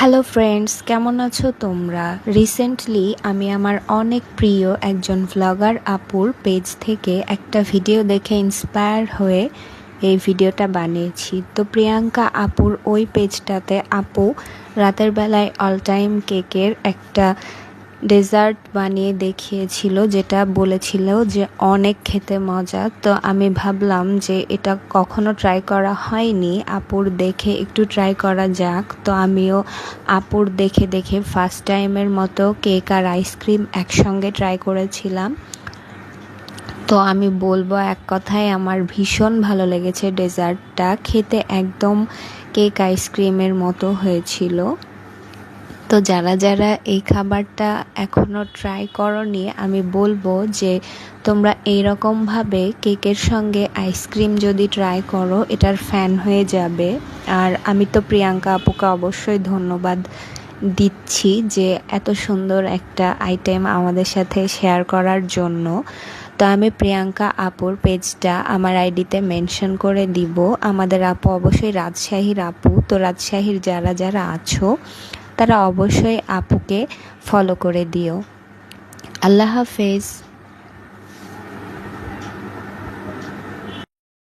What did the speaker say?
Hello friends, কেমন আছো তোমরা? রিসেন্টলি আমি আমার অনেক প্রিয় একজন ভ্লগার আপুর পেজ থেকে একটা ভিডিও দেখে ইন্সপায়ার হয়ে এই ভিডিওটা বানিয়েছি। তো প্রিয়াঙ্কা আপুর ওই পেজটাতে আপু রাতের বেলায় অল টাইম কেকের একটা ডেজার্ট বানিয়ে দেখিয়েছিল, যেটা বলেছিল যে অনেক খেতে মজা। তো আমি ভাবলাম যে এটা কখনো ট্রাই করা হয়নি, আপুর দেখে একটু ট্রাই করা যাক। তো আমিও আপুর দেখে দেখে ফার্স্ট টাইমের মতো কেক আর আইসক্রিম একসঙ্গে ট্রাই করেছিলাম। তো আমি বলবো এক কথায় আমার ভীষণ ভালো লেগেছে। ডেজার্টটা খেতে একদম কেক আইসক্রিমের মতো হয়েছিল। তো যারা যারা এই খাবারটা এখনও ট্রাই করনি, আমি বলবো যে তোমরা এইরকমভাবে কেকের সঙ্গে আইসক্রিম যদি ট্রাই করো, এটার ফ্যান হয়ে যাবে। আর আমি তো প্রিয়াঙ্কা আপুকে অবশ্যই ধন্যবাদ দিচ্ছি যে এত সুন্দর একটা আইটেম আমাদের সাথে শেয়ার করার জন্য। তো আমি প্রিয়াঙ্কা আপুর পেজটা আমার আইডিতে মেনশন করে দিব। আমাদের আপু অবশ্যই রাজশাহীর আপু। তো রাজশাহীর যারা যারা আছো তারা অবশ্যই আপুকে ফলো করে দিও। আল্লাহ হাফেজ।